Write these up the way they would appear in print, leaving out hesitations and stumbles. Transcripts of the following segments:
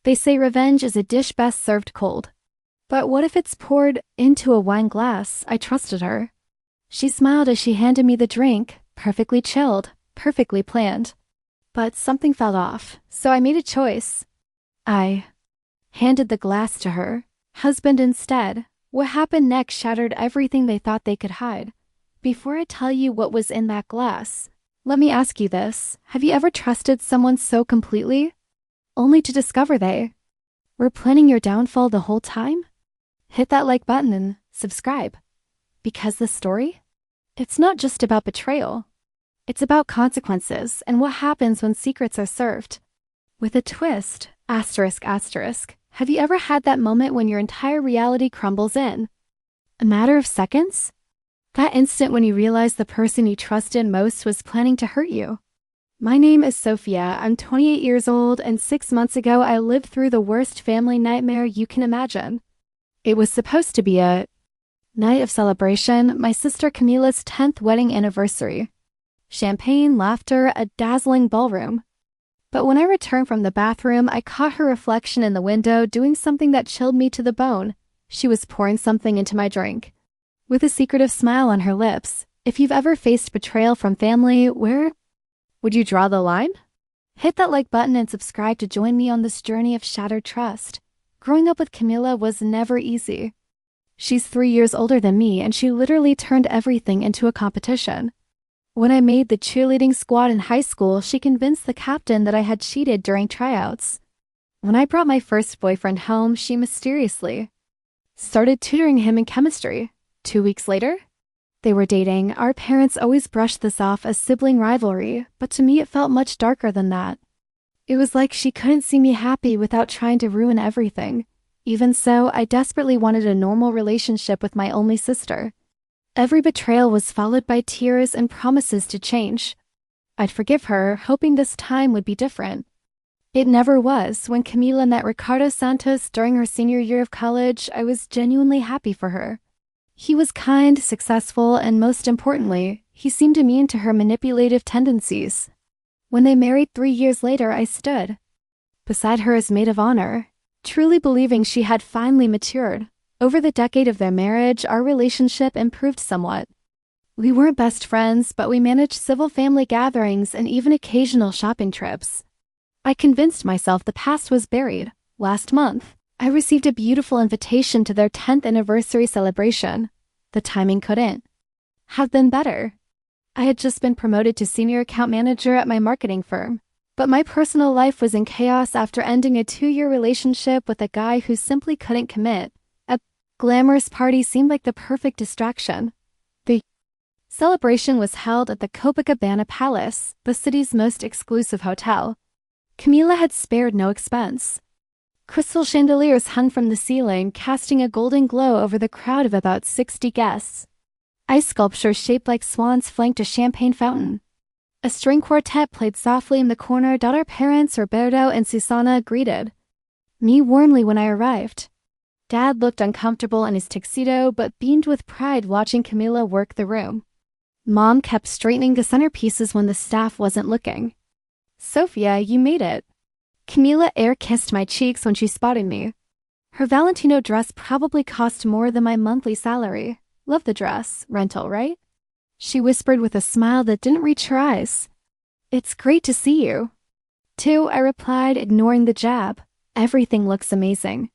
They say revenge is a dish best served cold. But what if it's poured into a wine glass? I trusted her. She smiled as she handed me the drink, perfectly chilled, perfectly planned. But something fell off, so I made a choice. I handed the glass to her husband instead. What happened next shattered everything they thought they could hide. Before I tell you what was in that glass, let me ask you this. Have you ever trusted someone so completely, only to discover they were planning your downfall the whole time? Hit that like button and subscribe. Because this story, it's not just about betrayal. It's about consequences and what happens when secrets are served. With a twist, asterisk asterisk. Have you ever had that moment when your entire reality crumbles in a matter of seconds? That instant when you realize the person you trusted most was planning to hurt you. My name is Sophia. I'm 28 years old, and 6 months ago I lived through the worst family nightmare you can imagine. It was supposed to be a night of celebration, my sister Camila's 10th wedding anniversary. Champagne, laughter, a dazzling ballroom. But when I returned from the bathroom, I caught her reflection in the window doing something that chilled me to the bone. She was pouring something into my drink, with a secretive smile on her lips. If you've ever faced betrayal from family, where would you draw the line? Hit that like button and subscribe to join me on this journey of shattered trust. Growing up with Camila was never easy. She's 3 years older than me, and she literally turned everything into a competition. When I made the cheerleading squad in high school, she convinced the captain that I had cheated during tryouts. When I brought my first boyfriend home, she mysteriously started tutoring him in chemistry. 2 weeks later, they were dating. Our parents always brushed this off as sibling rivalry, but to me it felt much darker than that. It was like she couldn't see me happy without trying to ruin everything. Even so, I desperately wanted a normal relationship with my only sister. Every betrayal was followed by tears and promises to change. I'd forgive her, hoping this time would be different. It never was. When Camila met Ricardo Santos during her senior year of college, I was genuinely happy for her. He was kind, successful, and most importantly, he seemed immune to her manipulative tendencies. When they married 3 years later, I stood beside her as maid of honor, truly believing she had finally matured. Over the decade of their marriage, our relationship improved somewhat. We weren't best friends, but we managed civil family gatherings and even occasional shopping trips. I convinced myself the past was buried. Last month, I received a beautiful invitation to their 10th anniversary celebration. The timing couldn't have been better. I had just been promoted to senior account manager at my marketing firm, but my personal life was in chaos after ending a 2-year relationship with a guy who simply couldn't commit. A glamorous party seemed like the perfect distraction. The celebration was held at the Copacabana Palace, the city's most exclusive hotel. Camila had spared no expense. Crystal chandeliers hung from the ceiling, casting a golden glow over the crowd of about 60 guests. Ice sculptures shaped like swans flanked a champagne fountain. A string quartet played softly in the corner. Our parents, Roberto and Susana, greeted me warmly when I arrived. Dad looked uncomfortable in his tuxedo, but beamed with pride watching Camila work the room. Mom kept straightening the centerpieces when the staff wasn't looking. "Sophia, you made it." Camila air-kissed my cheeks when she spotted me. Her Valentino dress probably cost more than my monthly salary. Love the dress. Rental, right? She whispered with a smile that didn't reach her eyes. "It's great to see you." "Too," I replied, ignoring the jab. "Everything looks amazing."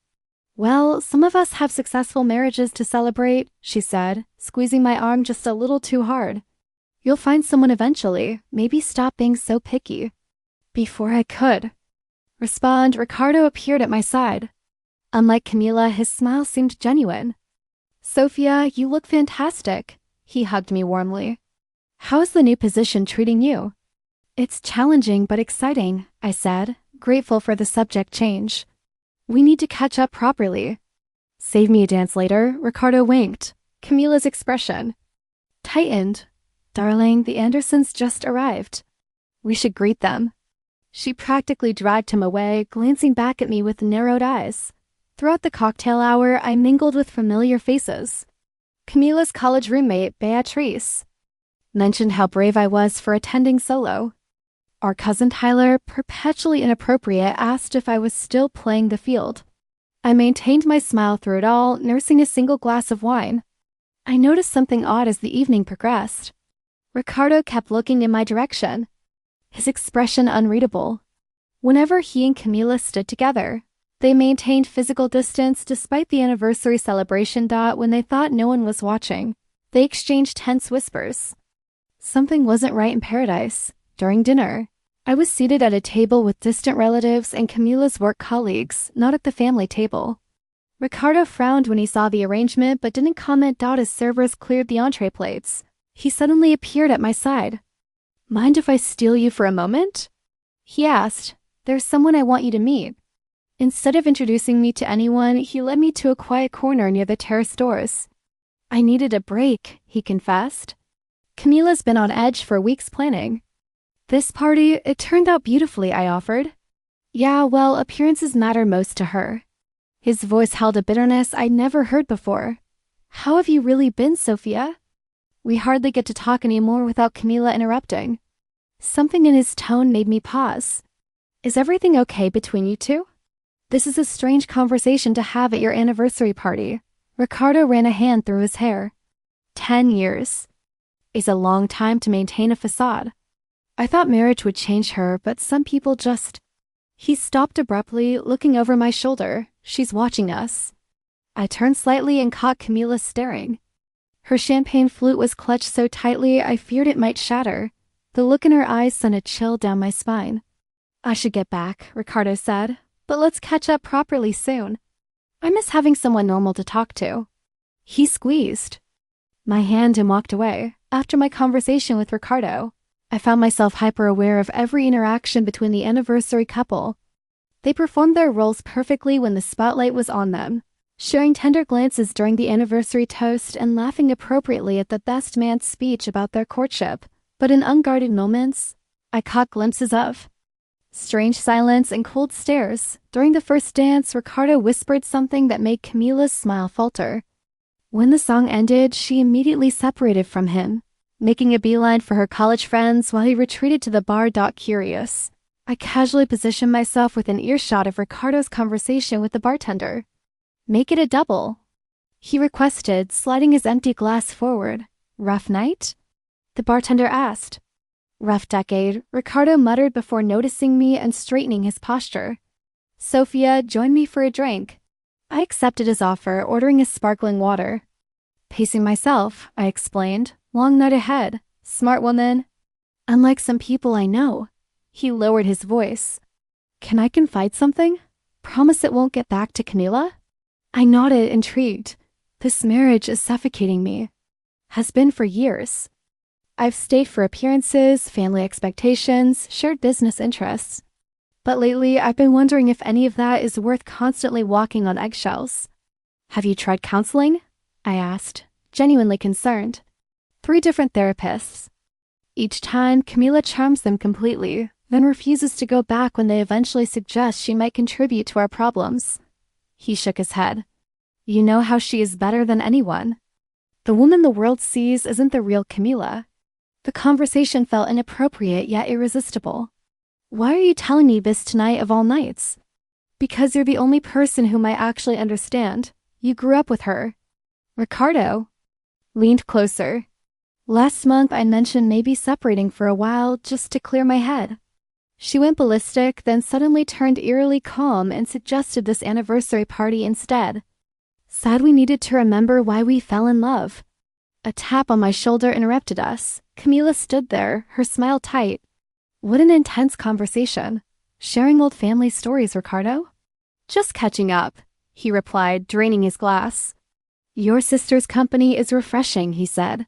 "Well, some of us have successful marriages to celebrate," she said, squeezing my arm just a little too hard. "You'll find someone eventually. Maybe stop being so picky." Before I could respond, Ricardo appeared at my side. Unlike Camila, his smile seemed genuine. "Sophia, you look fantastic." He hugged me warmly. "How's the new position treating you?" "It's challenging but exciting," I said, grateful for the subject change. "We need to catch up properly." "Save me a dance later," Ricardo winked. Camila's expression tightened. "Darling, the Andersons just arrived. We should greet them." She practically dragged him away, glancing back at me with narrowed eyes. Throughout the cocktail hour, I mingled with familiar faces. Camila's college roommate, Beatrice, mentioned how brave I was for attending solo. Our cousin Tyler, perpetually inappropriate, asked if I was still playing the field. I maintained my smile through it all, nursing a single glass of wine. I noticed something odd as the evening progressed. Ricardo kept looking in my direction, his expression unreadable. Whenever he and Camila stood together, they maintained physical distance despite the anniversary celebration. When they thought no one was watching, they exchanged tense whispers. Something wasn't right in paradise. During dinner, I was seated at a table with distant relatives and Camila's work colleagues, not at the family table. Ricardo frowned when he saw the arrangement but didn't comment. As servers cleared the entree plates, he suddenly appeared at my side. "Mind if I steal you for a moment?" he asked. "There's someone I want you to meet." Instead of introducing me to anyone, he led me to a quiet corner near the terrace doors. "I needed a break," he confessed. "Camila's been on edge for weeks planning this party. It turned out beautifully," I offered. "Yeah, well, appearances matter most to her." His voice held a bitterness I'd never heard before. "How have you really been, Sophia?" We hardly get to talk anymore without Camila interrupting. Something in his tone made me pause. "Is everything okay between you two? This is a strange conversation to have at your anniversary party." Ricardo ran a hand through his hair. 10 years is a long time to maintain a facade. I thought marriage would change her, but some people just... He stopped abruptly, looking over my shoulder. "She's watching us." I turned slightly and caught Camila staring. Her champagne flute was clutched so tightly I feared it might shatter. The look in her eyes sent a chill down my spine. "I should get back," Ricardo said, "but let's catch up properly soon. I miss having someone normal to talk to." He squeezed my hand and walked away. After my conversation with Ricardo, I found myself hyper-aware of every interaction between the anniversary couple. They performed their roles perfectly when the spotlight was on them, sharing tender glances during the anniversary toast and laughing appropriately at the best man's speech about their courtship. But in unguarded moments, I caught glimpses of strange silence and cold stares. During the first dance, Ricardo whispered something that made Camila's smile falter. When the song ended, she immediately separated from him, making a beeline for her college friends while he retreated to the bar. Curious, I casually positioned myself within earshot of Ricardo's conversation with the bartender. "Make it a double," he requested, sliding his empty glass forward. "Rough night?" the bartender asked. "Rough decade," Ricardo muttered before noticing me and straightening his posture. "Sophia, join me for a drink." I accepted his offer, ordering a sparkling water. "Pacing myself," I explained. "Long night ahead. Smart woman." "Unlike some people I know." He lowered his voice. "Can I confide something? Promise it won't get back to Camila?" I nodded, intrigued. "This marriage is suffocating me. Has been for years. I've stayed for appearances, family expectations, shared business interests. But lately, I've been wondering if any of that is worth constantly walking on eggshells." "Have you tried counseling?" I asked, genuinely concerned. 3 different therapists. Each time, Camila charms them completely, then refuses to go back when they eventually suggest she might contribute to our problems. He shook his head. "You know how she is better than anyone. The woman the world sees isn't the real Camila." The conversation felt inappropriate yet irresistible. "Why are you telling me this tonight of all nights?" "Because you're the only person whom I actually understand. You grew up with her." Ricardo leaned closer. "Last month I mentioned maybe separating for a while just to clear my head." She went ballistic, then suddenly turned eerily calm and suggested this anniversary party instead. Said we needed to remember why we fell in love. A tap on my shoulder interrupted us. Camila stood there, her smile tight. "What an intense conversation. Sharing old family stories, Ricardo?" "Just catching up," he replied, draining his glass. "Your sister's company is refreshing," he said.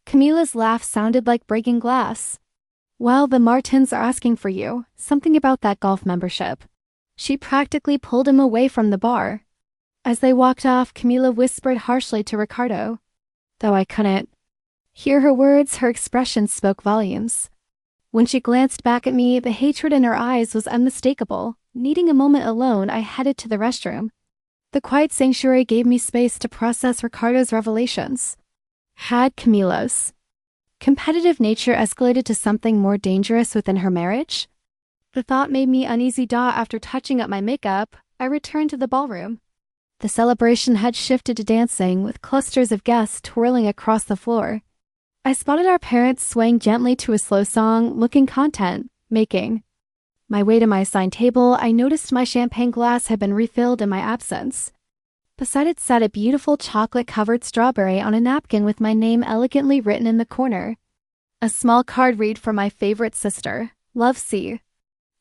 Camila's laugh sounded like breaking glass. "Well, the Martins are asking for you. Something about that golf membership." She practically pulled him away from the bar. As they walked off, Camila whispered harshly to Ricardo. Though I couldn't hear her words, her expression spoke volumes. When she glanced back at me, the hatred in her eyes was unmistakable. Needing a moment alone, I headed to the restroom. The quiet sanctuary gave me space to process Ricardo's revelations. Had Camila's Competitive nature escalated to something more dangerous within her marriage? The thought made me uneasy. After touching up my makeup, I returned to the ballroom. The celebration had shifted to dancing, with clusters of guests twirling across the floor. I spotted our parents swaying gently to a slow song, looking content making. My way to my assigned table, I noticed my champagne glass had been refilled in my absence. Beside it sat a beautiful chocolate-covered strawberry on a napkin with my name elegantly written in the corner. A small card read from my favorite sister, Love C.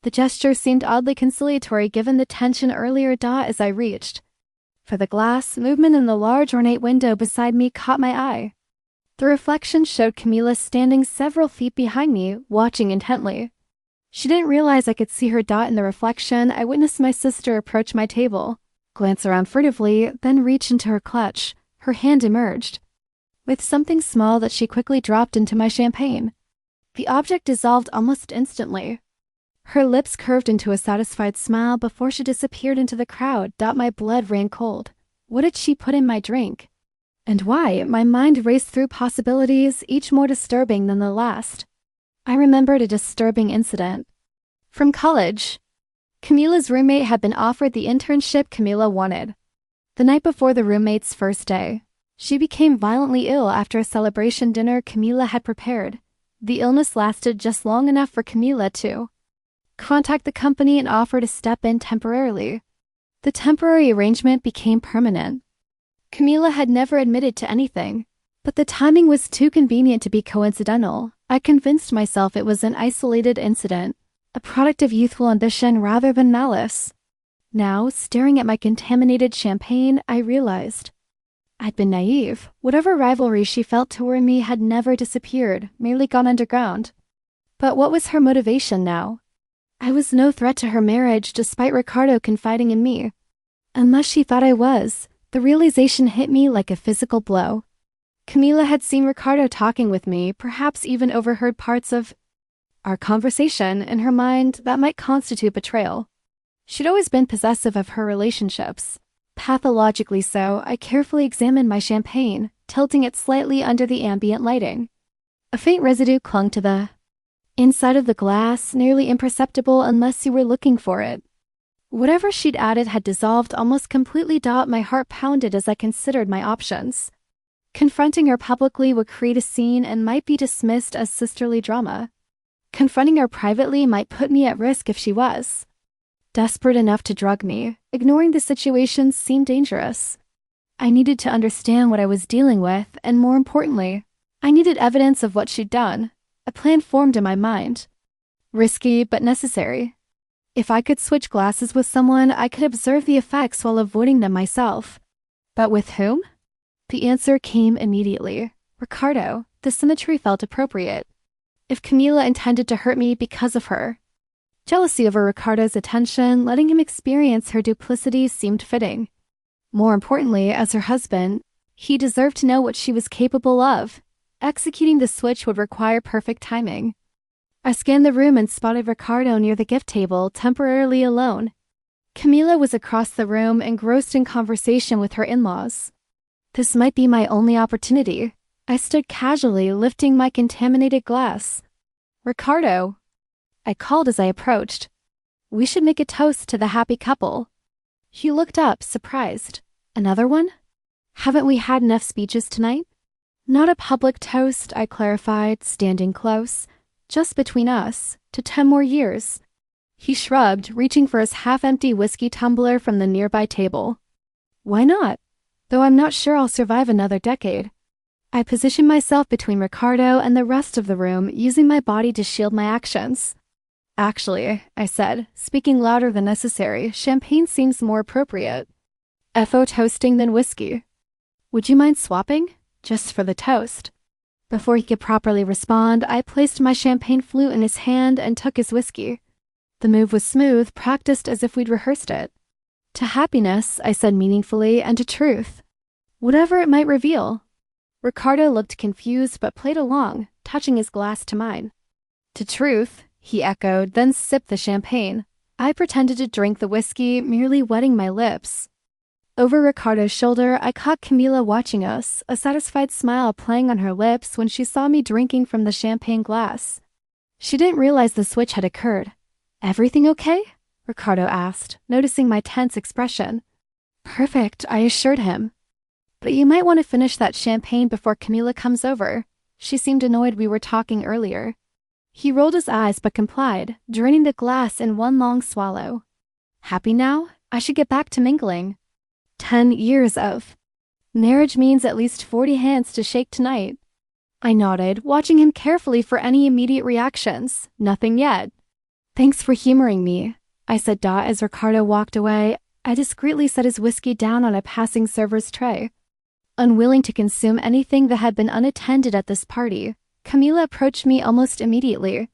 The gesture seemed oddly conciliatory given the tension earlier. As I reached for the glass, movement in the large ornate window beside me caught my eye. The reflection showed Camila standing several feet behind me, watching intently. She didn't realize I could see her. In the reflection, I witnessed my sister approach my table, glance around furtively, then reach into her clutch. Her hand emerged with something small that she quickly dropped into my champagne. The object dissolved almost instantly. Her lips curved into a satisfied smile before she disappeared into the crowd. My blood ran cold. What did she put in my drink? And why? My mind raced through possibilities, each more disturbing than the last. I remembered a disturbing incident from college. Camila's roommate had been offered the internship Camila wanted. The night before the roommate's first day, she became violently ill after a celebration dinner Camila had prepared. The illness lasted just long enough for Camila to contact the company and offer to step in temporarily. The temporary arrangement became permanent. Camila had never admitted to anything, but the timing was too convenient to be coincidental. I convinced myself it was an isolated incident, a product of youthful ambition rather than malice. Now, staring at my contaminated champagne, I realized I'd been naive. Whatever rivalry she felt toward me had never disappeared, merely gone underground. But what was her motivation now? I was no threat to her marriage despite Ricardo confiding in me. Unless she thought I was, the realization hit me like a physical blow. Camila had seen Ricardo talking with me, perhaps even overheard parts of our conversation. In her mind, that might constitute betrayal. She'd always been possessive of her relationships. Pathologically so. I carefully examined my champagne, tilting it slightly under the ambient lighting. A faint residue clung to the inside of the glass, nearly imperceptible unless you were looking for it. Whatever she'd added had dissolved almost completely. My heart pounded as I considered my options. Confronting her publicly would create a scene and might be dismissed as sisterly drama. Confronting her privately might put me at risk if she was desperate enough to drug me. Ignoring the situation seemed dangerous. I needed to understand what I was dealing with, and more importantly, I needed evidence of what she'd done. A plan formed in my mind. Risky, but necessary. If I could switch glasses with someone, I could observe the effects while avoiding them myself. But with whom? The answer came immediately. Ricardo. The symmetry felt appropriate. If Camila intended to hurt me because of her, jealousy over Ricardo's attention, letting him experience her duplicity seemed fitting. More importantly, as her husband, he deserved to know what she was capable of. Executing the switch would require perfect timing. I scanned the room and spotted Ricardo near the gift table, temporarily alone. Camila was across the room, engrossed in conversation with her in-laws. This might be my only opportunity. I stood casually, lifting my contaminated glass. Ricardo, I called as I approached. We should make a toast to the happy couple. He looked up, surprised. Another one? Haven't we had enough speeches tonight? Not a public toast, I clarified, standing close. Just between us, to 10 more years. He shrugged, reaching for his half-empty whiskey tumbler from the nearby table. Why not? Though I'm not sure I'll survive another decade. I positioned myself between Ricardo and the rest of the room, using my body to shield my actions. Actually, I said, speaking louder than necessary, champagne seems more appropriate. FO toasting than whiskey. Would you mind swapping? Just for the toast. Before he could properly respond, I placed my champagne flute in his hand and took his whiskey. The move was smooth, practiced as if we'd rehearsed it. To happiness, I said meaningfully, and to truth. Whatever it might reveal. Ricardo looked confused but played along, touching his glass to mine. To truth, he echoed, then sipped the champagne. I pretended to drink the whiskey, merely wetting my lips. Over Ricardo's shoulder, I caught Camila watching us, a satisfied smile playing on her lips when she saw me drinking from the champagne glass. She didn't realize the switch had occurred. "Everything okay?" Ricardo asked, noticing my tense expression. "Perfect," I assured him. "But you might want to finish that champagne before Camila comes over." She seemed annoyed we were talking earlier. He rolled his eyes but complied, draining the glass in one long swallow. "Happy now? I should get back to mingling." 10 years of marriage means at least 40 hands to shake tonight. I nodded, watching him carefully for any immediate reactions. Nothing yet. "Thanks for humoring me," I said as Ricardo walked away. I discreetly set his whiskey down on a passing server's tray. Unwilling to consume anything that had been unattended at this party, Camila approached me almost immediately.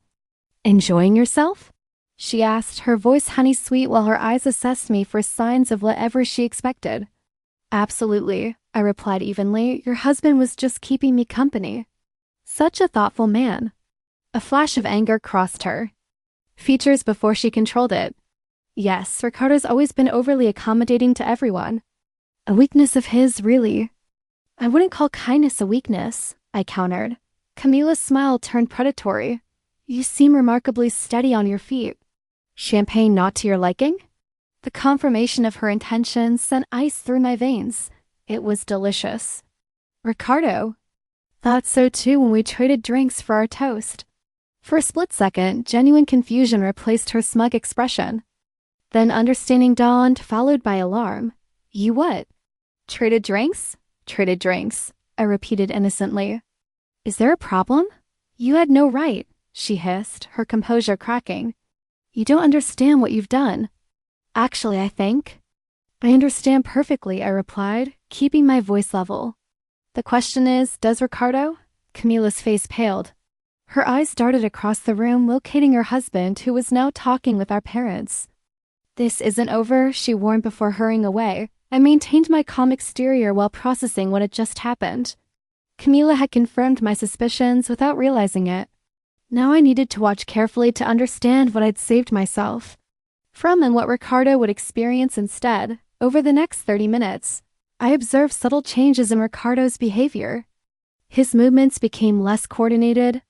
"Enjoying yourself?" she asked, her voice honey-sweet while her eyes assessed me for signs of whatever she expected. "Absolutely," I replied evenly. "Your husband was just keeping me company." Such a thoughtful man. A flash of anger crossed her features before she controlled it. Yes, Ricardo's always been overly accommodating to everyone. A weakness of his, really. "I wouldn't call kindness a weakness," I countered. Camila's smile turned predatory. "You seem remarkably steady on your feet." "Champagne not to your liking?" The confirmation of her intentions sent ice through my veins. It was delicious. Ricardo thought so too when we traded drinks for our toast. For a split second, genuine confusion replaced her smug expression. Then understanding dawned, followed by alarm. "You what?" "Traded drinks?" "Traded drinks," I repeated innocently. "Is there a problem?" "You had no right," she hissed, her composure cracking. "You don't understand what you've done." "Actually, I think I understand perfectly," I replied, keeping my voice level. "The question is, does Ricardo?" Camila's face paled. Her eyes darted across the room, locating her husband, who was now talking with our parents. "This isn't over," she warned before hurrying away. I maintained my calm exterior while processing what had just happened. Camila had confirmed my suspicions without realizing it. Now I needed to watch carefully to understand what I'd saved myself from and what Ricardo would experience instead. Over the next 30 minutes, I observed subtle changes in Ricardo's behavior. His movements became less coordinated.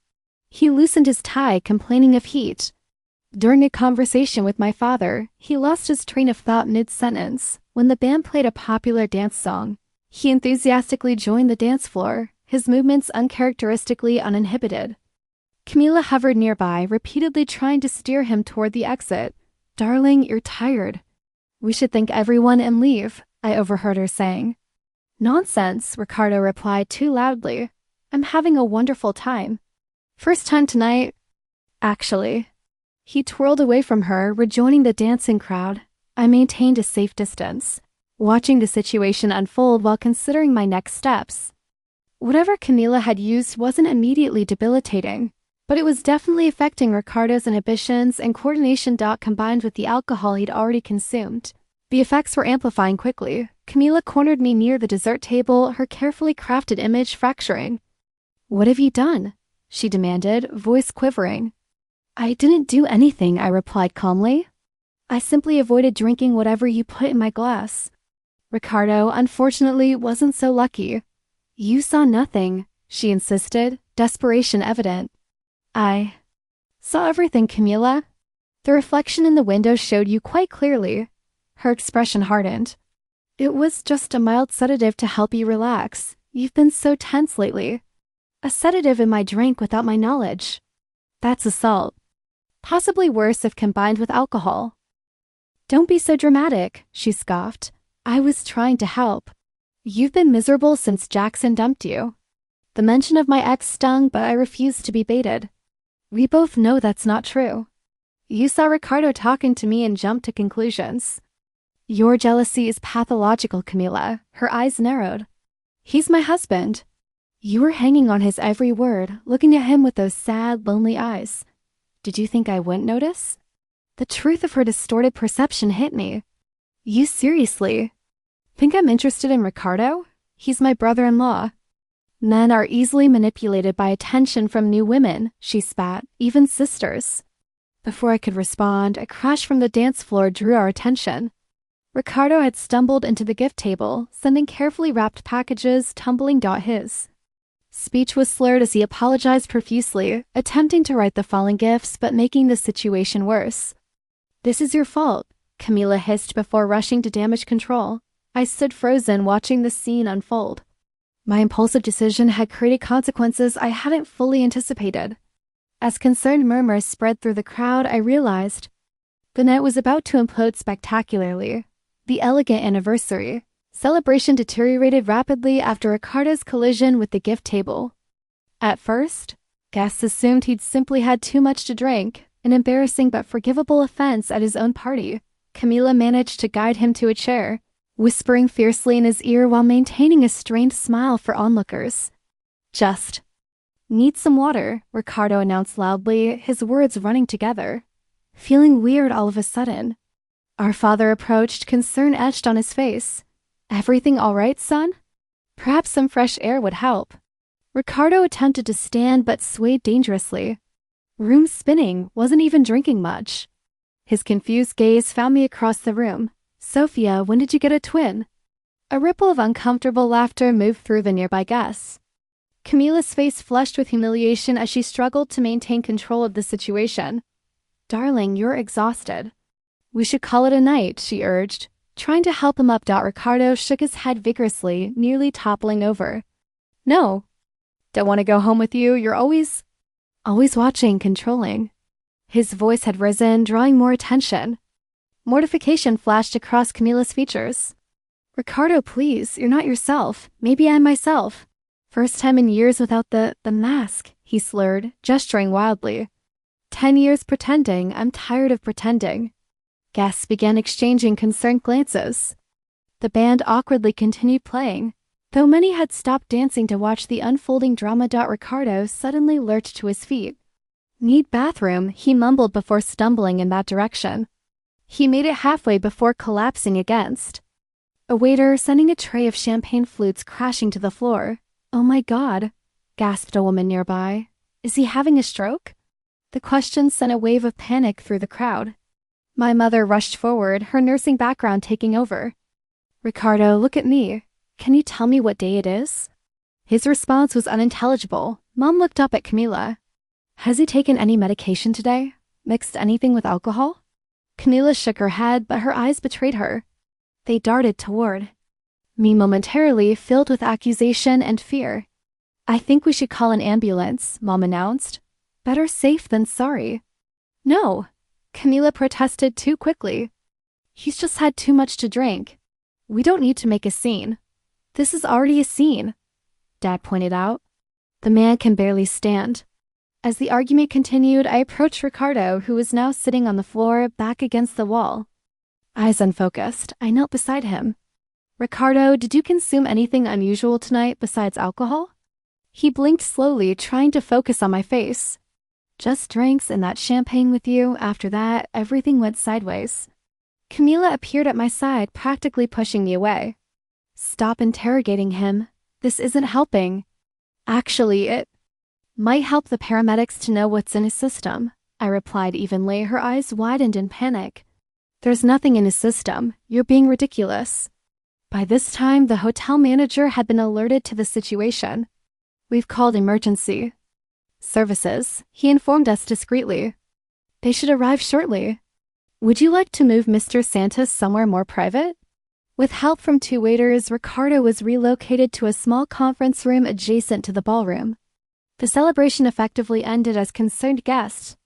He loosened his tie, complaining of heat. During a conversation with my father, he lost his train of thought mid-sentence. When the band played a popular dance song, he enthusiastically joined the dance floor, his movements uncharacteristically uninhibited. Camila hovered nearby, repeatedly trying to steer him toward the exit. "Darling, you're tired. We should thank everyone and leave," I overheard her saying. "Nonsense," Ricardo replied too loudly. "I'm having a wonderful time. First time tonight, actually." He twirled away from her, rejoining the dancing crowd. I maintained a safe distance, watching the situation unfold while considering my next steps. Whatever Camila had used wasn't immediately debilitating, but it was definitely affecting Ricardo's inhibitions and coordination. Combined with the alcohol he'd already consumed, the effects were amplifying quickly. Camila cornered me near the dessert table, her carefully crafted image fracturing. "What have you done?" she demanded, voice quivering. "I didn't do anything," I replied calmly. "I simply avoided drinking whatever you put in my glass." Ricardo, unfortunately, wasn't so lucky. "You saw nothing," she insisted, desperation evident. "I saw everything, Camila. The reflection in the window showed you quite clearly." Her expression hardened. "It was just a mild sedative to help you relax. You've been so tense lately." "A sedative in my drink without my knowledge. That's assault. Possibly worse if combined with alcohol." "Don't be so dramatic," she scoffed. "I was trying to help. You've been miserable since Jackson dumped you." The mention of my ex stung, but I refused to be baited. "We both know that's not true. You saw Ricardo talking to me and jumped to conclusions." "Your jealousy is pathological, Camila." Her eyes narrowed. "He's my husband." "You were hanging on his every word, looking at him with those sad, lonely eyes. Did you think I wouldn't notice?" The truth of her distorted perception hit me. "You seriously think I'm interested in Ricardo? He's my brother-in-law." "Men are easily manipulated by attention from new women," she spat, "even sisters." Before I could respond, a crash from the dance floor drew our attention. Ricardo had stumbled into the gift table, sending carefully wrapped packages tumbling. His speech was slurred as he apologized profusely, attempting to right the fallen gifts but making the situation worse. "This is your fault," Camila hissed before rushing to damage control. I stood frozen, watching the scene unfold. My impulsive decision had created consequences I hadn't fully anticipated. As concerned murmurs spread through the crowd, I realized the night was about to implode spectacularly. The elegant anniversary celebration deteriorated rapidly after Ricardo's collision with the gift table. At first, guests assumed he'd simply had too much to drink, an embarrassing but forgivable offense at his own party. Camila managed to guide him to a chair, whispering fiercely in his ear while maintaining a strained smile for onlookers. "Just need some water," Ricardo announced loudly, his words running together. Feeling weird all of a sudden, our father approached, concern etched on his face. "Everything all right, son? Perhaps some fresh air would help." Ricardo attempted to stand but swayed dangerously. Room spinning, wasn't even drinking much. His confused gaze found me across the room. "Sophia, when did you get a twin?" A ripple of uncomfortable laughter moved through the nearby guests. Camila's face flushed with humiliation as she struggled to maintain control of the situation. "Darling, you're exhausted. We should call it a night," she urged. Trying to help him up. Ricardo shook his head vigorously, nearly toppling over. "No. Don't want to go home with you. You're always watching, controlling." His voice had risen, drawing more attention. Mortification flashed across Camila's features. "Ricardo, please, you're not yourself. Maybe I'm myself. First time in years without the mask," he slurred, gesturing wildly. 10 years pretending. I'm tired of pretending." Guests began exchanging concerned glances. The band awkwardly continued playing. Though many had stopped dancing to watch the unfolding drama. Ricardo suddenly lurched to his feet. "Need bathroom," he mumbled before stumbling in that direction. He made it halfway before collapsing against a waiter, sending a tray of champagne flutes crashing to the floor. "Oh my God," gasped a woman nearby. "Is he having a stroke?" The question sent a wave of panic through the crowd. My mother rushed forward, her nursing background taking over. "Ricardo, look at me. Can you tell me what day it is?" His response was unintelligible. Mom looked up at Camila. "Has he taken any medication today? Mixed anything with alcohol?" Camila shook her head, but her eyes betrayed her. They darted toward me momentarily, filled with accusation and fear. "I think we should call an ambulance," Mom announced. "Better safe than sorry." "No," Camila protested too quickly. "He's just had too much to drink. We don't need to make a scene." "This is already a scene," Dad pointed out. "The man can barely stand." As the argument continued, I approached Ricardo, who was now sitting on the floor, back against the wall. Eyes unfocused, I knelt beside him. "Ricardo, did you consume anything unusual tonight besides alcohol?" He blinked slowly, trying to focus on my face. "Just drinks and that champagne with you. After that, everything went sideways." Camila appeared at my side, practically pushing me away. "Stop interrogating him. This isn't helping." "Actually, it might help the paramedics to know what's in his system," I replied evenly, her eyes widened in panic. "There's nothing in his system. You're being ridiculous." By this time, the hotel manager had been alerted to the situation. "We've called emergency services," he informed us discreetly. "They should arrive shortly. Would you like to move Mr. Santos somewhere more private?" With help from 2 waiters, Ricardo was relocated to a small conference room adjacent to the ballroom. The celebration effectively ended as concerned guests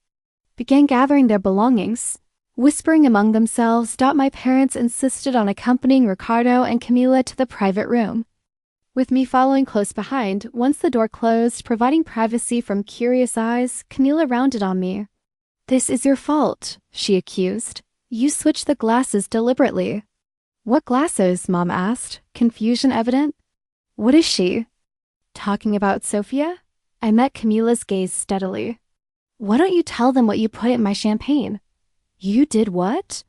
began gathering their belongings. Whispering among themselves, my parents insisted on accompanying Ricardo and Camila to the private room, with me following close behind. Once the door closed, providing privacy from curious eyes, Camila rounded on me. "This is your fault," she accused. "You switched the glasses deliberately." "What glasses?" Mom asked, confusion evident. "What is she talking about, Sophia?" I met Camila's gaze steadily. "Why don't you tell them what you put in my champagne?" "You did what?"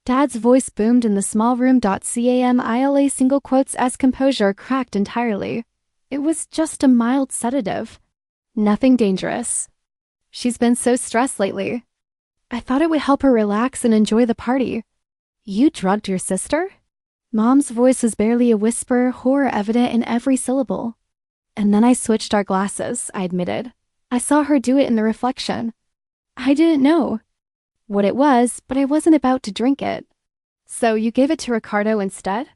Dad's voice boomed in the small room. Camila single quotes as composure cracked entirely. "It was just a mild sedative. Nothing dangerous. She's been so stressed lately. I thought it would help her relax and enjoy the party." You drugged your sister? Mom's voice was barely a whisper, horror evident in every syllable. And then I switched our glasses, I admitted. I saw her do it in the reflection. I didn't know what it was, but I wasn't about to drink it. So you gave it to Ricardo instead?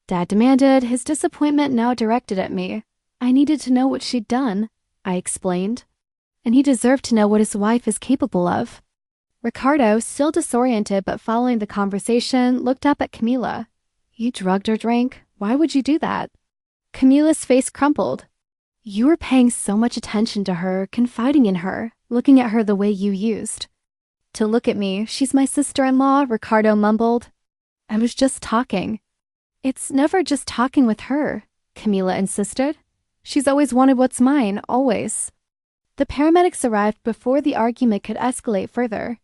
Dad demanded, his disappointment now directed at me. I needed to know what she'd done, I explained. And he deserved to know what his wife is capable of. Ricardo, still disoriented but following the conversation, looked up at Camila. You drugged or drank? Why would you do that? Camila's face crumpled. You were paying so much attention to her, confiding in her, looking at her the way you used. To look at me, she's my sister-in-law, Ricardo mumbled. I was just talking. It's never just talking with her, Camila insisted. She's always wanted what's mine, always. The paramedics arrived before the argument could escalate further.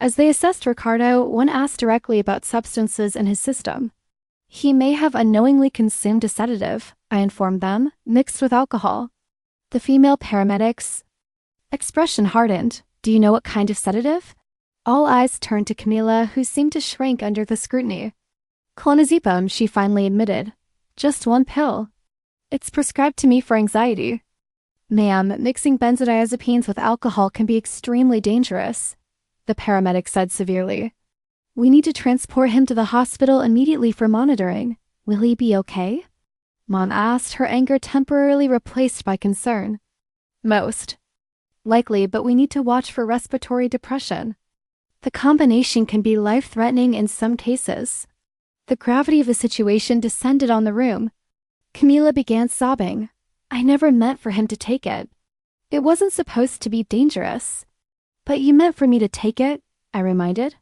As they assessed Ricardo, one asked directly about substances in his system. He may have unknowingly consumed a sedative, I informed them, mixed with alcohol. The female paramedics' expression hardened. Do you know what kind of sedative? All eyes turned to Camila, who seemed to shrink under the scrutiny. Clonazepam, she finally admitted. Just one pill. It's prescribed to me for anxiety. Ma'am, mixing benzodiazepines with alcohol can be extremely dangerous, the paramedic said severely. We need to transport him to the hospital immediately for monitoring. Will he be okay? Mom asked, her anger temporarily replaced by concern. Most likely, but we need to watch for respiratory depression. The combination can be life-threatening in some cases. The gravity of the situation descended on the room. Camila began sobbing. I never meant for him to take it. It wasn't supposed to be dangerous. But you meant for me to take it, I reminded.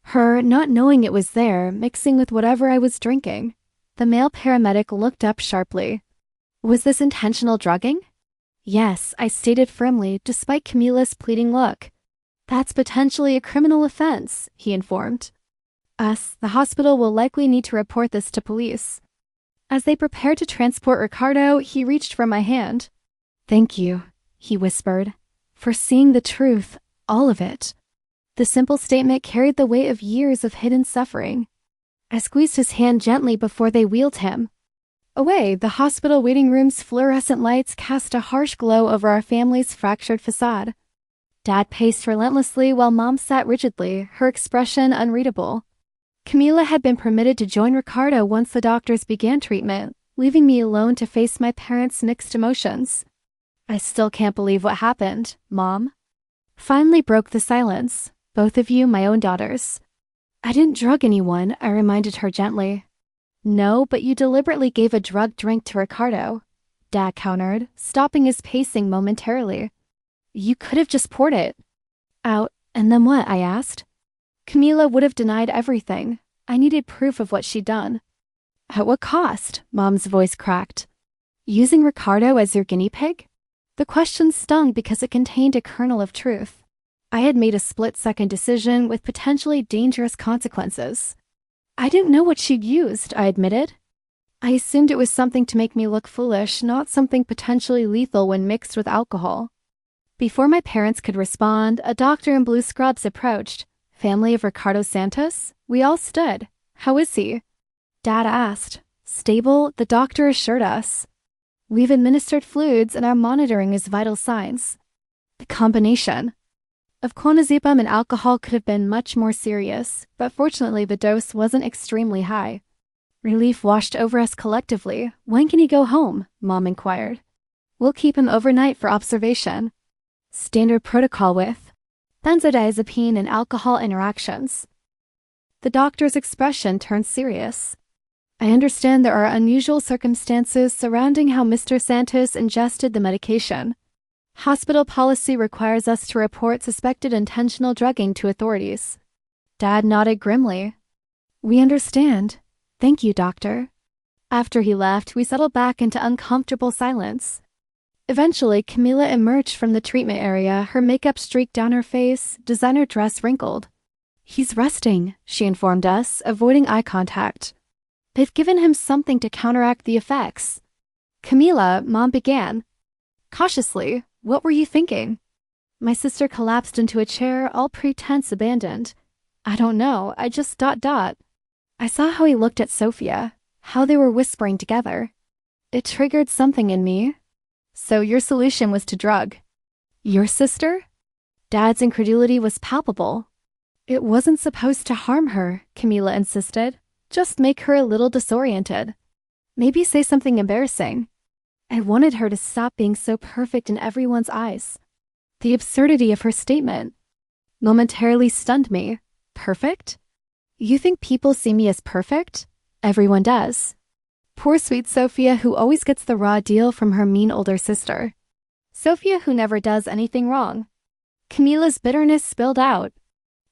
Her, not knowing it was there, mixing with whatever I was drinking. The male paramedic looked up sharply. Was this intentional drugging? Yes, I stated firmly, despite Camila's pleading look. That's potentially a criminal offense, he informed. The hospital will likely need to report this to police. As they prepared to transport Ricardo, he reached for my hand. Thank you, he whispered, for seeing the truth, all of it. The simple statement carried the weight of years of hidden suffering. I squeezed his hand gently before they wheeled him. Away, the hospital waiting room's fluorescent lights cast a harsh glow over our family's fractured facade. Dad paced relentlessly while Mom sat rigidly, her expression unreadable. Camila had been permitted to join Ricardo once the doctors began treatment, leaving me alone to face my parents' mixed emotions. I still can't believe what happened, Mom. Finally broke the silence. Both of you my own daughters. I didn't drug anyone, I reminded her gently. No, but you deliberately gave a drugged drink to Ricardo, Dad countered, stopping his pacing momentarily. You could have just poured it out, and then what? I asked. Camila would have denied everything. I needed proof of what she'd done. At what cost? Mom's voice cracked. Using Ricardo as your guinea pig? The question stung because it contained a kernel of truth. I had made a split-second decision with potentially dangerous consequences. I didn't know what she'd used, I admitted. I assumed it was something to make me look foolish, not something potentially lethal when mixed with alcohol. Before my parents could respond, a doctor in blue scrubs approached. Family of Ricardo Santos? We all stood. How is he? Dad asked. Stable, the doctor assured us. We've administered fluids and are monitoring his vital signs. The combination of clonazepam and alcohol could have been much more serious, but fortunately the dose wasn't extremely high. Relief washed over us collectively. When can he go home? Mom inquired. We'll keep him overnight for observation. Standard protocol with benzodiazepine and alcohol interactions. The doctor's expression turned serious. I understand there are unusual circumstances surrounding how Mr. Santos ingested the medication. Hospital policy requires us to report suspected intentional drugging to authorities. Dad nodded grimly. We understand. Thank you, doctor. After he left, we settled back into uncomfortable silence. Eventually, Camila emerged from the treatment area, her makeup streaked down her face, designer dress wrinkled. He's resting, she informed us, avoiding eye contact. They've given him something to counteract the effects. Camila, Mom began. Cautiously, what were you thinking? My sister collapsed into a chair, all pretense abandoned. I don't know, I just ... I saw how he looked at Sophia, how they were whispering together. It triggered something in me. So your solution was to drug your sister? Dad's incredulity was palpable. It wasn't supposed to harm her, Camila insisted. Just make her a little disoriented. Maybe say something embarrassing. I wanted her to stop being so perfect in everyone's eyes. The absurdity of her statement momentarily stunned me. Perfect? You think people see me as perfect? Everyone does. Poor sweet Sophia, who always gets the raw deal from her mean older sister. Sophia, who never does anything wrong. Camila's bitterness spilled out.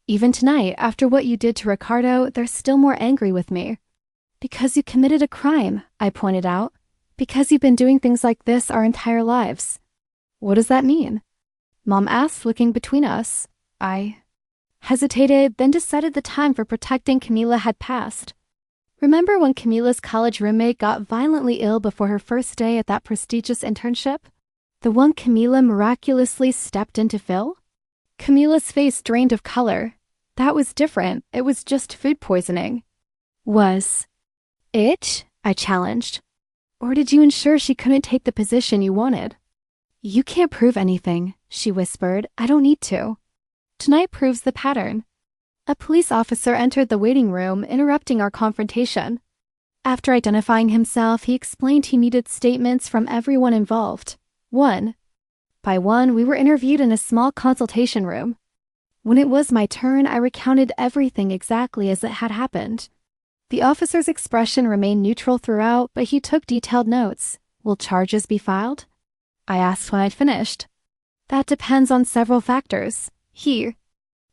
Even tonight, after what you did to Ricardo, they're still more angry with me. Because you committed a crime, I pointed out. Because you've been doing things like this our entire lives. What does that mean? Mom asked, looking between us. I hesitated, then decided the time for protecting Camila had passed. Remember when Camila's college roommate got violently ill before her first day at that prestigious internship? The one Camila miraculously stepped in to fill? Camila's face drained of color. That was different. It was just food poisoning. Was it? I challenged. Or did you ensure she couldn't take the position you wanted? You can't prove anything, she whispered. I don't need to. Tonight proves the pattern. A police officer entered the waiting room, interrupting our confrontation. After identifying himself, he explained he needed statements from everyone involved. One by one, we were interviewed in a small consultation room. When it was my turn, I recounted everything exactly as it had happened. The officer's expression remained neutral throughout, but he took detailed notes. Will charges be filed? I asked when I'd finished. That depends on several factors, he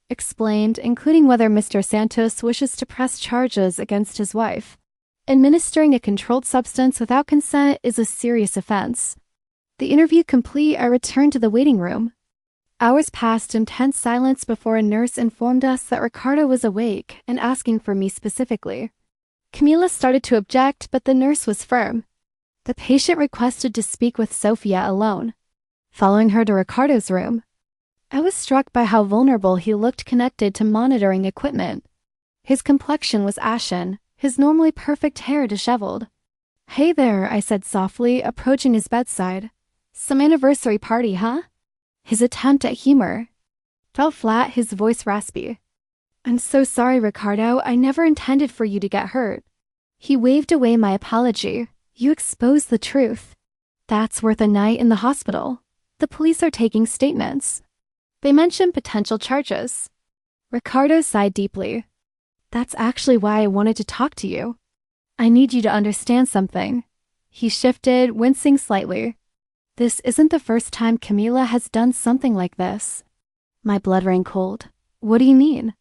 explained, including whether Mr. Santos wishes to press charges against his wife. Administering a controlled substance without consent is a serious offense. The interview complete, I returned to the waiting room. Hours passed in tense silence before a nurse informed us that Ricardo was awake and asking for me specifically. Camila started to object, but the nurse was firm. The patient requested to speak with Sophia alone. Following her to Ricardo's room, I was struck by how vulnerable he looked connected to monitoring equipment. His complexion was ashen, his normally perfect hair disheveled. Hey there, I said softly, approaching his bedside. Some anniversary party, huh? His attempt at humor fell flat, his voice raspy. I'm so sorry, Ricardo. I never intended for you to get hurt. He waved away my apology. You exposed the truth. That's worth a night in the hospital. The police are taking statements. They mentioned potential charges. Ricardo sighed deeply. That's actually why I wanted to talk to you. I need you to understand something. He shifted, wincing slightly. This isn't the first time Camila has done something like this. My blood ran cold. What do you mean?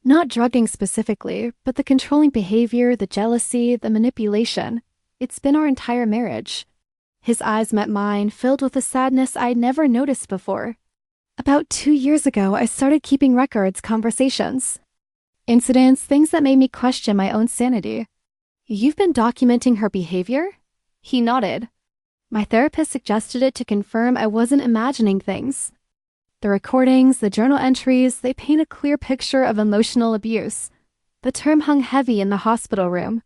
Not drugging specifically, but the controlling behavior, the jealousy, the manipulation. It's been our entire marriage. His eyes met mine, filled with a sadness I'd never noticed before. About 2 years ago, I started keeping records, conversations, incidents, things that made me question my own sanity. You've been documenting her behavior? He nodded. My therapist suggested it to confirm I wasn't imagining things. The recordings, the journal entries, they paint a clear picture of emotional abuse. The term hung heavy in the hospital room.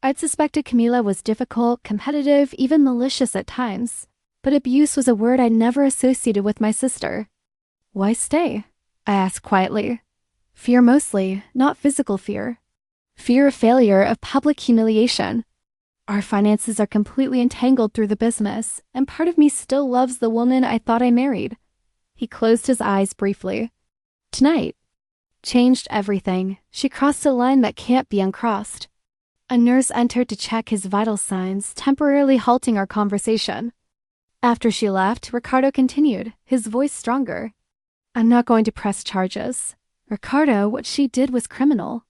I'd suspected Camila was difficult, competitive, even malicious at times. But abuse was a word I'd never associated with my sister. Why stay? I asked quietly. Fear mostly, not physical fear. Fear of failure, of public humiliation. Our finances are completely entangled through the business, and part of me still loves the woman I thought I married. He closed his eyes briefly. Tonight changed everything. She crossed a line that can't be uncrossed. A nurse entered to check his vital signs, temporarily halting our conversation. After she left, Ricardo continued, his voice stronger. I'm not going to press charges. Ricardo, what she did was criminal.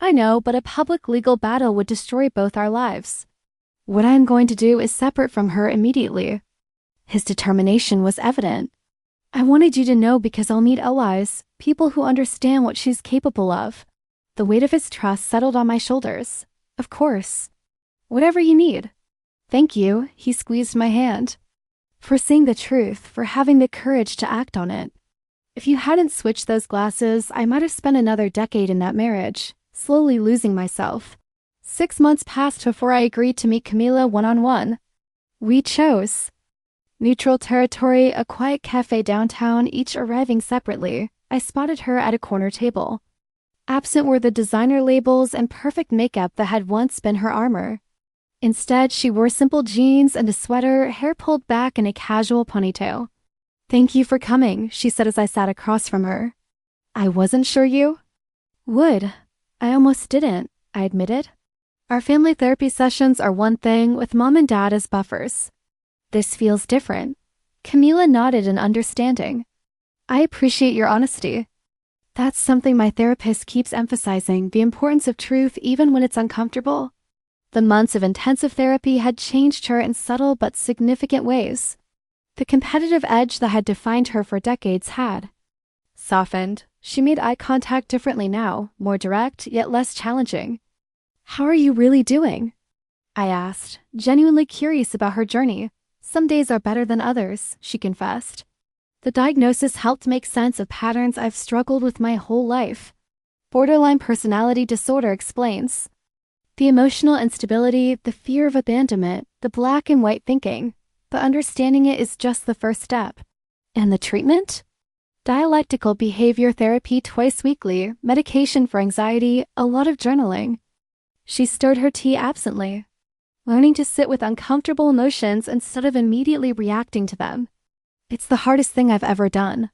I know, but a public legal battle would destroy both our lives. What I am going to do is separate from her immediately. His determination was evident. I wanted you to know because I'll meet allies, people who understand what she's capable of. The weight of his trust settled on my shoulders. Of course. Whatever you need. Thank you, he squeezed my hand. For seeing the truth, for having the courage to act on it. If you hadn't switched those glasses, I might have spent another decade in that marriage. slowly losing myself. 6 months passed before I agreed to meet Camila one-on-one. We chose neutral territory, a quiet cafe downtown, each arriving separately. I spotted her at a corner table. Absent were the designer labels and perfect makeup that had once been her armor. Instead, she wore simple jeans and a sweater, hair pulled back in a casual ponytail. "Thank you for coming," she said as I sat across from her. "I wasn't sure you would. I almost didn't," I admitted. "Our family therapy sessions are one thing, with mom and dad as buffers. This feels different." Camila nodded in understanding. "I appreciate your honesty. That's something my therapist keeps emphasizing, the importance of truth even when it's uncomfortable." The months of intensive therapy had changed her in subtle but significant ways. The competitive edge that had defined her for decades had softened. She made eye contact differently now, more direct, yet less challenging. "How are you really doing?" I asked, genuinely curious about her journey. "Some days are better than others," she confessed. The diagnosis helped make sense of patterns I've struggled with my whole life. Borderline personality disorder explains the emotional instability, the fear of abandonment, the black and white thinking. But understanding it is just the first step. And the treatment? Dialectical behavior therapy twice weekly, medication for anxiety, a lot of journaling. She stirred her tea absently, learning to sit with uncomfortable emotions instead of immediately reacting to them. "It's the hardest thing I've ever done."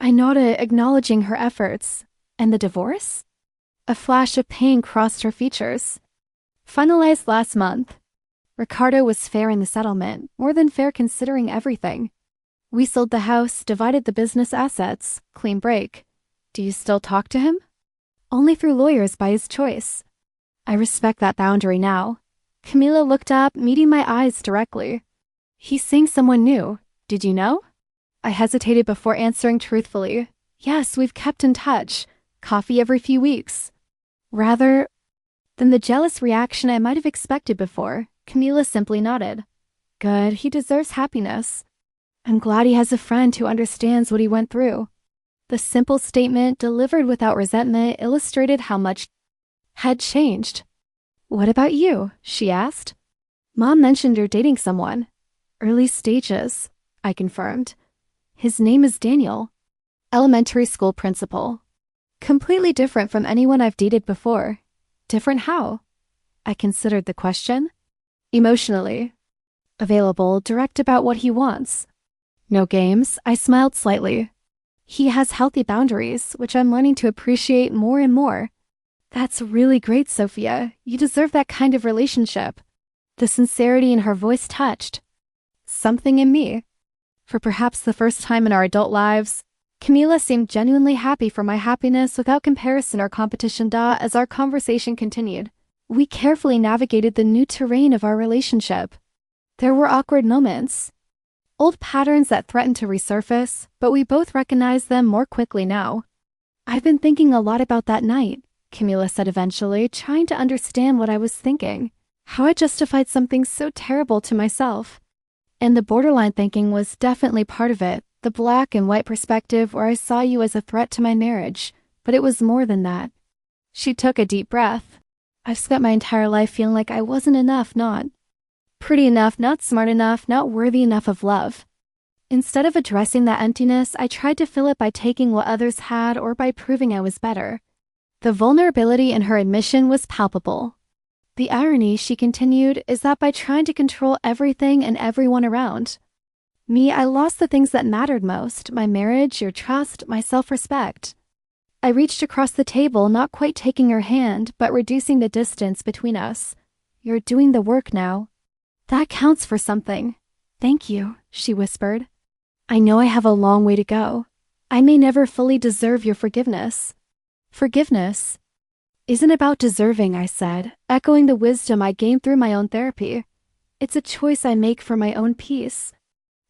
I nodded, acknowledging her efforts. "And the divorce?" A flash of pain crossed her features. "Finalized last month. Ricardo was fair in the settlement, more than fair considering everything. We sold the house, divided the business assets, clean break." "Do you still talk to him?" "Only through lawyers by his choice." "I respect that boundary now." Camila looked up, meeting my eyes directly. "He's seeing someone new. Did you know?" I hesitated before answering truthfully. "Yes, we've kept in touch. Coffee every few weeks." Rather than the jealous reaction I might have expected before, Camila simply nodded. "Good, he deserves happiness. I'm glad he has a friend who understands what he went through." The simple statement, delivered without resentment, illustrated how much had changed. "What about you?" she asked. "Mom mentioned you're dating someone." "Early stages," I confirmed. "His name is Daniel. Elementary school principal. Completely different from anyone I've dated before." "Different how?" I considered the question. "Emotionally. Available, direct about what he wants. No games." I smiled slightly. "He has healthy boundaries, which I'm learning to appreciate more and more." "That's really great, Sophia. You deserve that kind of relationship." The sincerity in her voice touched something in me. For perhaps the first time in our adult lives, Camila seemed genuinely happy for my happiness without comparison or competition. As our conversation continued, we carefully navigated the new terrain of our relationship. There were awkward moments, old patterns that threatened to resurface, but we both recognized them more quickly now. "I've been thinking a lot about that night," Camila said eventually, trying to understand what I was thinking. "How I justified something so terrible to myself. And the borderline thinking was definitely part of it, the black and white perspective where I saw you as a threat to my marriage, but it was more than that." She took a deep breath. "I've spent my entire life feeling like I wasn't enough, not pretty enough, not smart enough, not worthy enough of love. Instead of addressing that emptiness, I tried to fill it by taking what others had or by proving I was better." The vulnerability in her admission was palpable. "The irony," she continued, "is that by trying to control everything and everyone around me, I lost the things that mattered most, my marriage, your trust, my self-respect." I reached across the table, not quite taking her hand, but reducing the distance between us. "You're doing the work now. That counts for something." "Thank you," she whispered. "I know I have a long way to go. I may never fully deserve your forgiveness." "Forgiveness isn't about deserving," I said, echoing the wisdom I gained through my own therapy. "It's a choice I make for my own peace.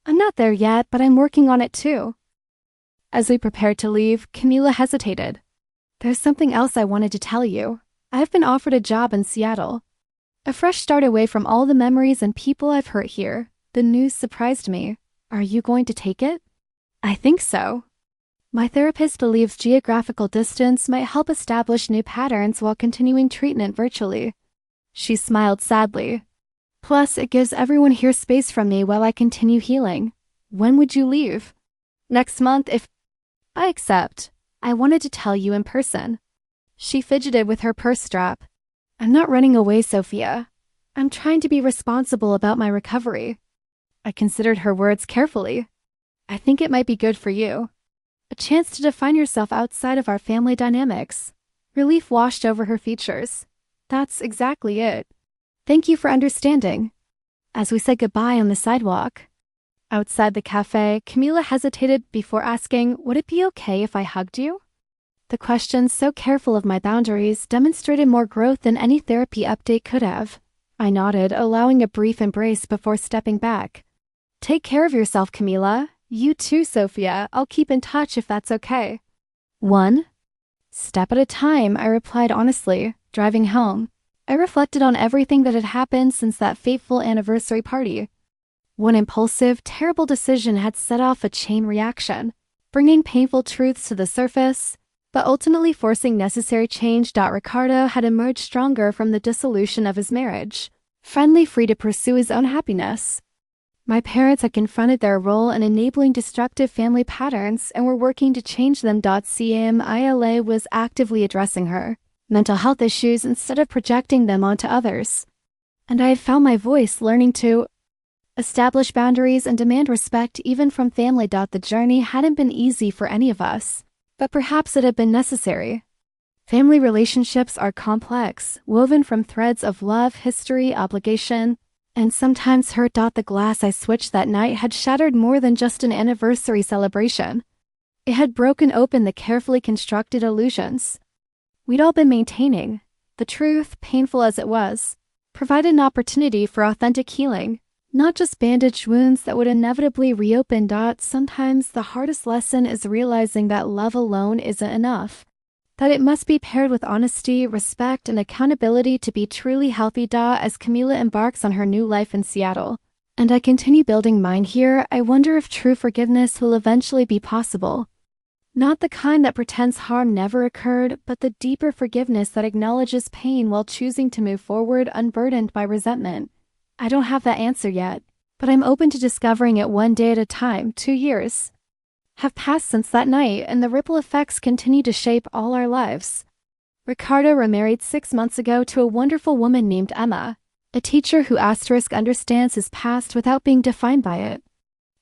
I'm not there yet, but I'm working on it too." As we prepared to leave, Camila hesitated. "There's something else I wanted to tell you. I've been offered a job in Seattle. A fresh start away from all the memories and people I've hurt here." The news surprised me. "Are you going to take it?" "I think so." My therapist believes geographical distance might help establish new patterns while continuing treatment virtually. She smiled sadly. Plus, it gives everyone here space from me while I continue healing. When would you leave? Next month if I accept. I wanted to tell you in person. She fidgeted with her purse strap. I'm not running away, Sophia. I'm trying to be responsible about my recovery. I considered her words carefully. I think it might be good for you. A chance to define yourself outside of our family dynamics. Relief washed over her features. That's exactly it. Thank you for understanding. As we said goodbye on the sidewalk. Outside the cafe, Camila hesitated before asking, would it be okay if I hugged you? The question, so careful of my boundaries, demonstrated more growth than any therapy update could have. I nodded, allowing a brief embrace before stepping back. Take care of yourself, Camila. You too, Sophia. I'll keep in touch if that's okay. One step at a time, I replied honestly, driving home. I reflected on everything that had happened since that fateful anniversary party. One impulsive, terrible decision had set off a chain reaction, bringing painful truths to the surface, but ultimately forcing necessary change. Ricardo had emerged stronger from the dissolution of his marriage, finally free to pursue his own happiness. My parents had confronted their role in enabling destructive family patterns and were working to change them. Camila was actively addressing her mental health issues instead of projecting them onto others. And I had found my voice, learning to establish boundaries and demand respect even from family. The journey hadn't been easy for any of us, but perhaps it had been necessary. Family relationships are complex, woven from threads of love, history, obligation, and sometimes hurt. The glass I switched that night had shattered more than just an anniversary celebration. It had broken open the carefully constructed illusions we'd all been maintaining. The truth, painful as it was, provided an opportunity for authentic healing, not just bandaged wounds that would inevitably reopen. Sometimes the hardest lesson is realizing that love alone isn't enough, that it must be paired with honesty, respect, and accountability to be truly healthy. As Camila embarks on her new life in Seattle, and I continue building mine here, I wonder if true forgiveness will eventually be possible. Not the kind that pretends harm never occurred, but the deeper forgiveness that acknowledges pain while choosing to move forward unburdened by resentment. I don't have that answer yet, but I'm open to discovering it one day at a time. 2 years have passed since that night, and the ripple effects continue to shape all our lives. Ricardo remarried 6 months ago to a wonderful woman named Emma, a teacher who understands his past without being defined by it.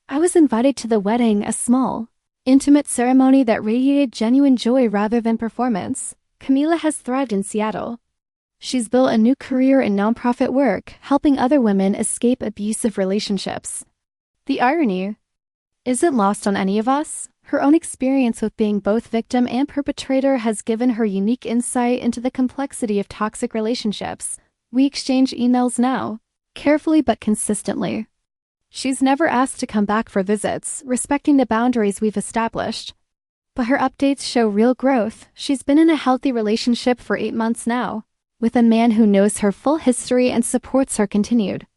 I was invited to the wedding, a small, intimate ceremony that radiated genuine joy rather than performance. Camila has thrived in Seattle. She's built a new career in nonprofit work, helping other women escape abusive relationships. The irony isn't lost on any of us. Her own experience with being both victim and perpetrator has given her unique insight into the complexity of toxic relationships. We exchange emails now, carefully but consistently. She's never asked to come back for visits, respecting the boundaries we've established. But her updates show real growth. She's been in a healthy relationship for 8 months now, with a man who knows her full history and supports her continued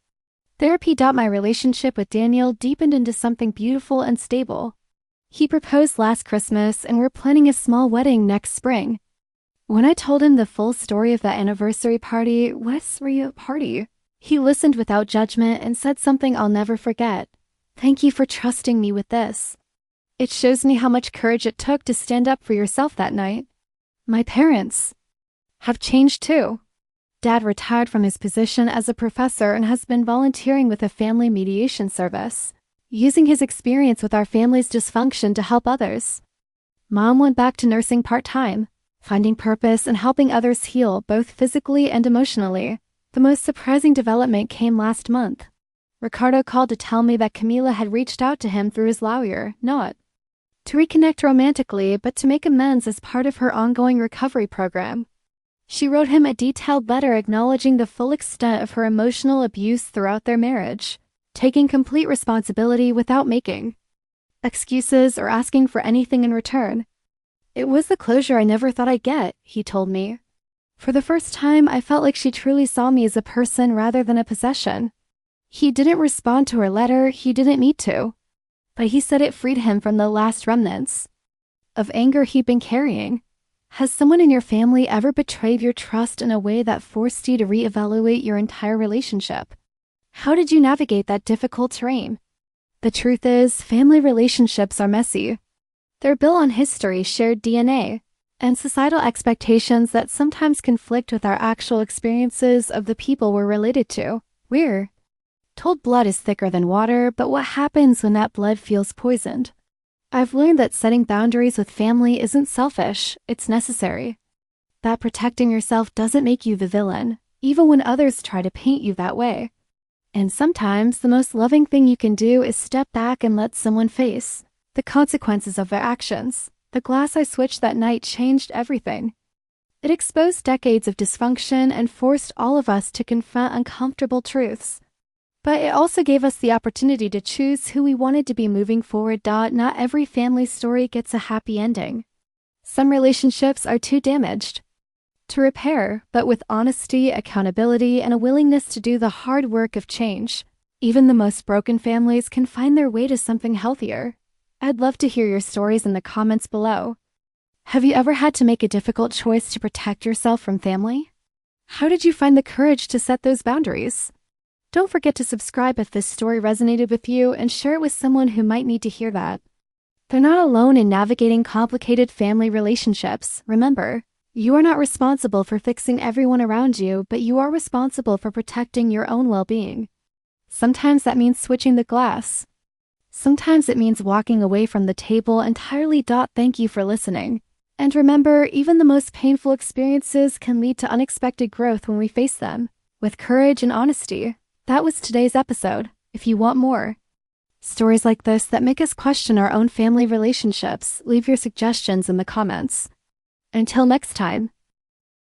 therapy. My relationship with Daniel deepened into something beautiful and stable. He proposed last Christmas, and we're planning a small wedding next spring. When I told him the full story of that anniversary party, he listened without judgment and said something I'll never forget. Thank you for trusting me with this. It shows me how much courage it took to stand up for yourself that night. My parents have changed too. Dad retired from his position as a professor and has been volunteering with a family mediation service, using his experience with our family's dysfunction to help others. Mom went back to nursing part-time, finding purpose and helping others heal both physically and emotionally. The most surprising development came last month. Ricardo called to tell me that Camila had reached out to him through his lawyer, not to reconnect romantically, but to make amends as part of her ongoing recovery program. She wrote him a detailed letter acknowledging the full extent of her emotional abuse throughout their marriage, taking complete responsibility without making excuses or asking for anything in return. It was the closure I never thought I'd get, he told me. For the first time, I felt like she truly saw me as a person rather than a possession. He didn't respond to her letter, he didn't need to, but he said it freed him from the last remnants of anger he'd been carrying. Has someone in your family ever betrayed your trust in a way that forced you to reevaluate your entire relationship? How did you navigate that difficult terrain? The truth is, family relationships are messy. They're built on history, shared DNA, and societal expectations that sometimes conflict with our actual experiences of the people we're related to. We're told blood is thicker than water, but what happens when that blood feels poisoned? I've learned that setting boundaries with family isn't selfish, it's necessary. That protecting yourself doesn't make you the villain, even when others try to paint you that way. And sometimes the most loving thing you can do is step back and let someone face the consequences of their actions. The glass I switched that night changed everything. It exposed decades of dysfunction and forced all of us to confront uncomfortable truths. But it also gave us the opportunity to choose who we wanted to be moving forward. Not every family story gets a happy ending. Some relationships are too damaged to repair, but with honesty, accountability, and a willingness to do the hard work of change, even the most broken families can find their way to something healthier. I'd love to hear your stories in the comments below. Have you ever had to make a difficult choice to protect yourself from family? How did you find the courage to set those boundaries? Don't forget to subscribe if this story resonated with you and share it with someone who might need to hear that. They're not alone in navigating complicated family relationships. Remember, you are not responsible for fixing everyone around you, but you are responsible for protecting your own well-being. Sometimes that means switching the glass. Sometimes it means walking away from the table entirely. Thank you for listening. And remember, even the most painful experiences can lead to unexpected growth when we face them with courage and honesty. That was today's episode. If you want more stories like this that make us question our own family relationships, leave your suggestions in the comments. Until next time.